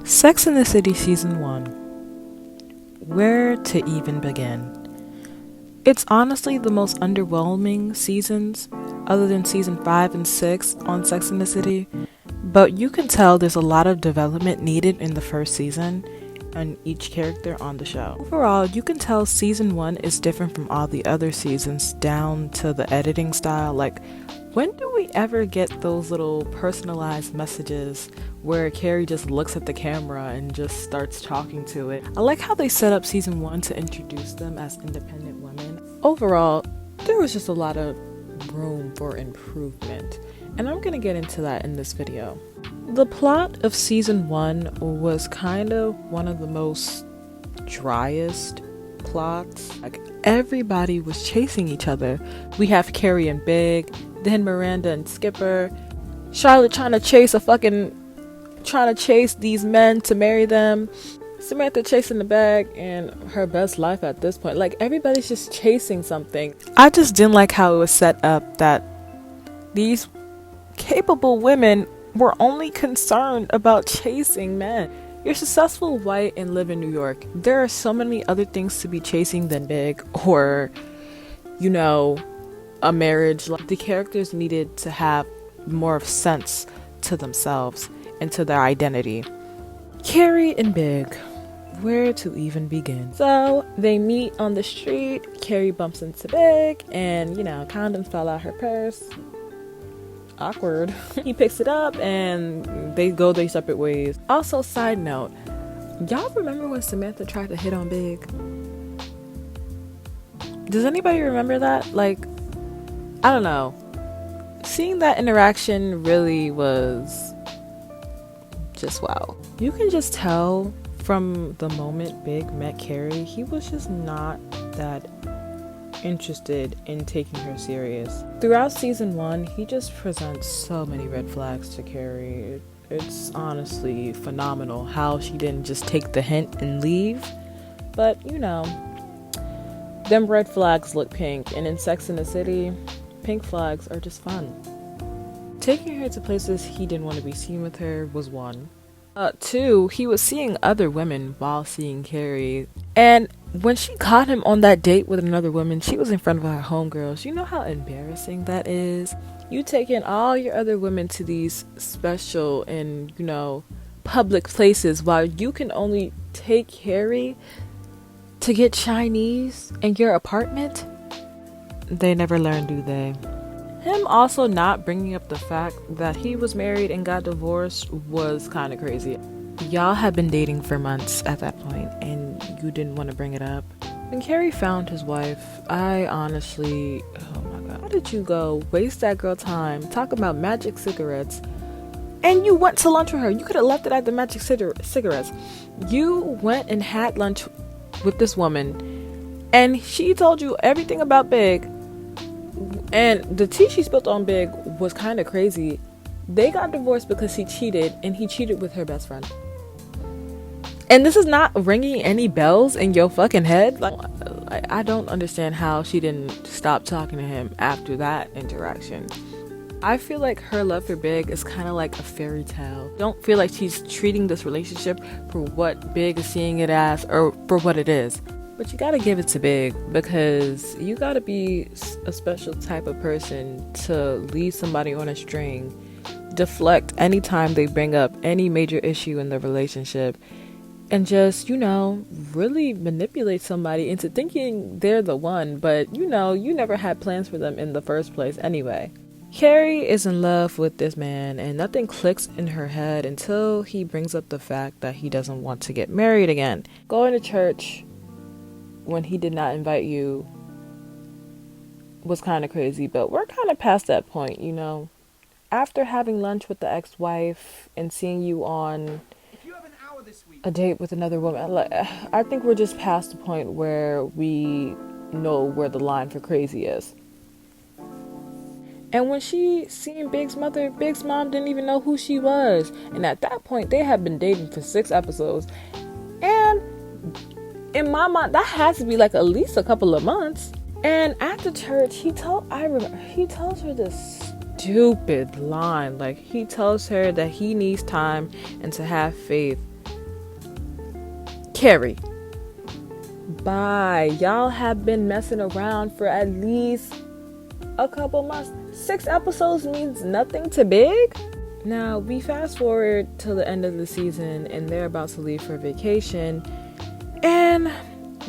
Sex and the City Season 1. Where to even begin? It's honestly the most underwhelming seasons, other than season 5 and 6 on Sex and the City, but you can tell there's a lot of development needed in the first season and each character on the show. Overall, you can tell season 1 is different from all the other seasons down to the editing style. Like, when do we ever get those little personalized messages where Carrie just looks at the camera and just starts talking to it? I like how they set up season 1 to introduce them as independent women. Overall, there was just a lot of room for improvement, and I'm gonna get into that in this video. The plot of season 1 was kind of one of the most driest plots. Like, everybody was chasing each other. We have Carrie and Big, then Miranda and Skipper, Charlotte trying to chase these men to marry them, Samantha chasing the bag and her best life at this point. Like, everybody's just chasing something. I just didn't like how it was set up that these capable women were only concerned about chasing men. You're successful, white, and live in New York. There are so many other things to be chasing than Big or, a marriage. The characters needed to have more of sense to themselves and to their identity. Carrie and Big, where to even begin? So they meet on the street. Carrie bumps into Big and condoms fell out her purse. Awkward. He picks it up and they go their separate ways. Also, side note, y'all remember when Samantha tried to hit on Big? Does anybody remember that? Like, I don't know. Seeing that interaction really was just wow. You can just tell from the moment Big met Carrie, he was just not that interested in taking her serious. Throughout season 1, he just presents so many red flags to Carrie. It's honestly phenomenal how she didn't just take the hint and leave. But them red flags look pink, and in Sex and the City, pink flags are just fun. Taking her to places he didn't want to be seen with her was 1. 2, he was seeing other women while seeing Carrie. And when she caught him on that date with another woman, she was in front of her homegirls. You know how embarrassing that is? You taking all your other women to these special and, public places while you can only take Carrie to get Chinese in your apartment? They never learn, do they? Him also not bringing up the fact that he was married and got divorced was kind of crazy. Y'all had been dating for months at that point and you didn't want to bring it up. When Carrie found his wife, I honestly, oh my god, how did you go waste that girl time talking about magic cigarettes and you went to lunch with her? You could have left it at the magic cigarettes. You went and had lunch with this woman and she told you everything about Big. And the tea she spilled on Big was kind of crazy. They got divorced because he cheated, and he cheated with her best friend. And this is not ringing any bells in your fucking head. Like, I don't understand how she didn't stop talking to him after that interaction. I feel like her love for Big is kind of like a fairy tale. Don't feel like she's treating this relationship for what Big is seeing it as or for what it is. But you gotta give it to Big, because you gotta be a special type of person to leave somebody on a string, deflect anytime they bring up any major issue in the relationship, and just, really manipulate somebody into thinking they're the one, but you never had plans for them in the first place anyway. Carrie is in love with this man and nothing clicks in her head until he brings up the fact that he doesn't want to get married again. Going to church when he did not invite you was kind of crazy, but we're kind of past that point, After having lunch with the ex-wife and seeing you on a date with another woman, I think we're just past the point where we know where the line for crazy is. And when she seen Big's mother, Big's mom didn't even know who she was. And at that point, they had been dating for 6 episodes. And in my mind, that has to be like at least a couple of months. And at the church, he tells her this stupid line. Like, he tells her that he needs time and to have faith Carrie, bye. Y'all have been messing around for at least a couple months. 6 episodes means nothing to Big. Now we fast forward to the end of the season and they're about to leave for vacation, and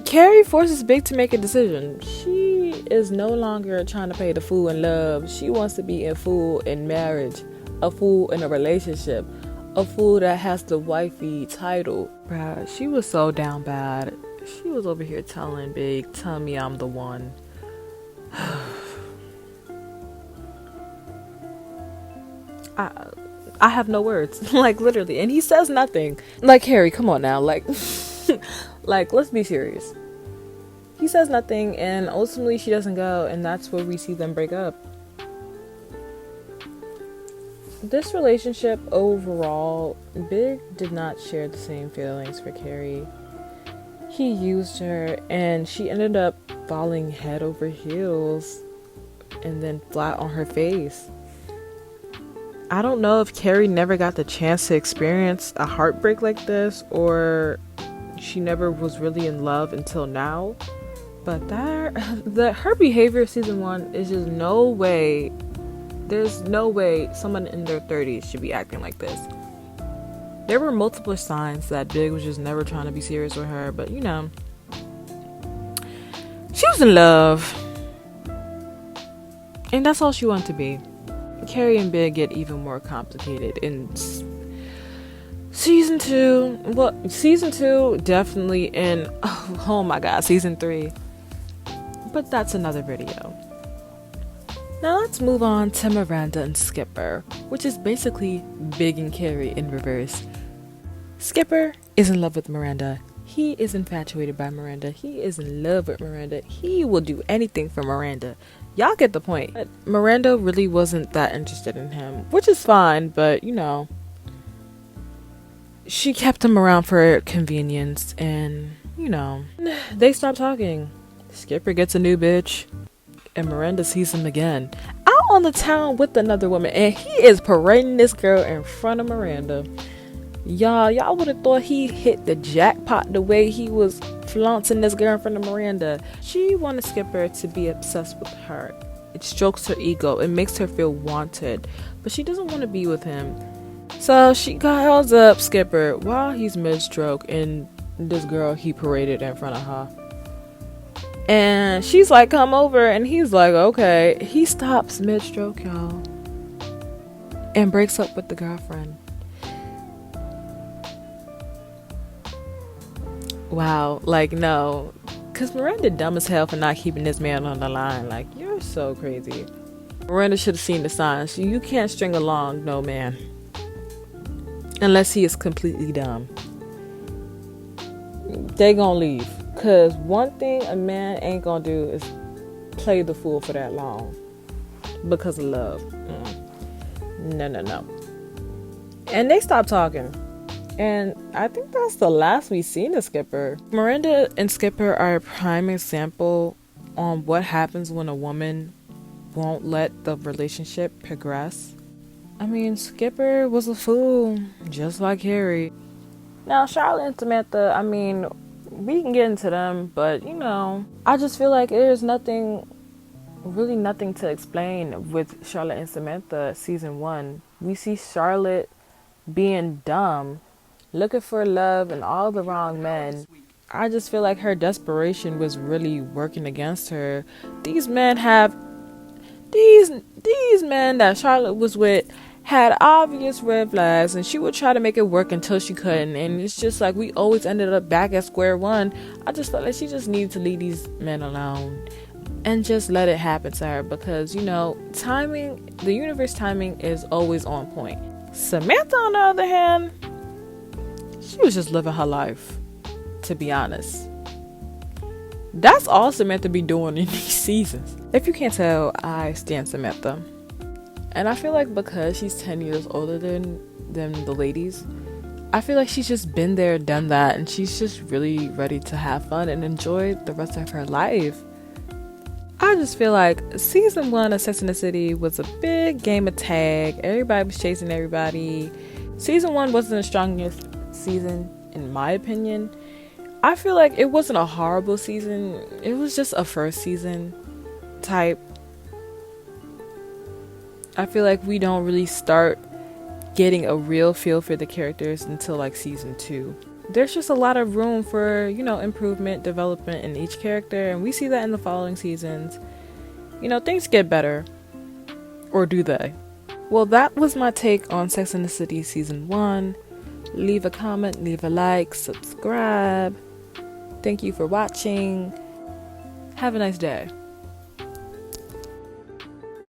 Carrie forces Big to make a decision. She is no longer trying to play the fool in love. She wants to be a fool in marriage, a fool in a relationship, a fool that has the wifey title. Bruh, she was so down bad. She was over here telling Big, tell me I'm the one. I have no words. Like, literally. And he says nothing. Like, Harry, come on now. Like, like, let's be serious. He says nothing, and ultimately she doesn't go, and that's where we see them break up. This relationship overall, Big did not share the same feelings for Carrie. He used her, and she ended up falling head over heels and then flat on her face. I don't know if Carrie never got the chance to experience a heartbreak like this, or she never was really in love until now. But her behavior season 1 is just no way. There's no way someone in their 30s should be acting like this. There were multiple signs that Big was just never trying to be serious with her, but you know, she was in love, and that's all she wanted to be. Carrie and Big get even more complicated in season 2. Well, season 2 definitely in, oh my god, season 3. But that's another video. Now let's move on to Miranda and Skipper, which is basically Big and Carrie in reverse. Skipper is in love with Miranda. He is infatuated by Miranda. He is in love with Miranda. He will do anything for Miranda. Y'all get the point. But Miranda really wasn't that interested in him, which is fine, but you know, she kept him around for convenience, and you know, they stopped talking. Skipper gets a new bitch, and Miranda sees him again out on the town with another woman, and he is parading this girl in front of Miranda. Y'all would have thought he hit the jackpot the way he was flaunting this girl in front of Miranda. She wanted Skipper to be obsessed with her. It strokes her ego. It makes her feel wanted, but she doesn't want to be with him. So she calls up Skipper while he's mid-stroke, and this girl he paraded in front of her. And she's like, come over, and he's like, okay. He stops mid-stroke, y'all, and breaks up with the girlfriend. Wow, like, no, because Miranda dumb as hell for not keeping this man on the line. Like, you're so crazy. Miranda should have seen the signs. You can't string along no man unless he is completely dumb. They gonna leave, because one thing a man ain't gonna do is play the fool for that long because of love. No. And they stopped talking. And I think that's the last we've seen of Skipper. Miranda and Skipper are a prime example on what happens when a woman won't let the relationship progress. I mean, Skipper was a fool, just like Harry. Now, Charlotte and Samantha, I mean, we can get into them, but, you know, I just feel like there's really nothing to explain with Charlotte and Samantha season 1. We see Charlotte being dumb, looking for love in all the wrong men. I just feel like her desperation was really working against her. These men that Charlotte was with had obvious red flags, and she would try to make it work until she couldn't, and it's just like we always ended up back at square one. I just felt like she just needed to leave these men alone and just let it happen to her, because, you know, timing, the universe timing is always on point. Samantha, on the other hand, she was just living her life, to be honest. That's all Samantha be doing in these seasons. If you can't tell, I stand Samantha. And I feel like because she's 10 years older than the ladies, I feel like she's just been there, done that, and she's just really ready to have fun and enjoy the rest of her life. I just feel like season 1 of Sex and the City was a big game of tag. Everybody was chasing everybody. Season 1 wasn't the strongest season, in my opinion. I feel like it wasn't a horrible season. It was just a first season type. I feel like we don't really start getting a real feel for the characters until like season 2. There's just a lot of room for, improvement, development in each character, and we see that in the following seasons. Things get better. Or do they? Well, that was my take on Sex and the City season 1. Leave a comment, leave a like, subscribe. Thank you for watching. Have a nice day.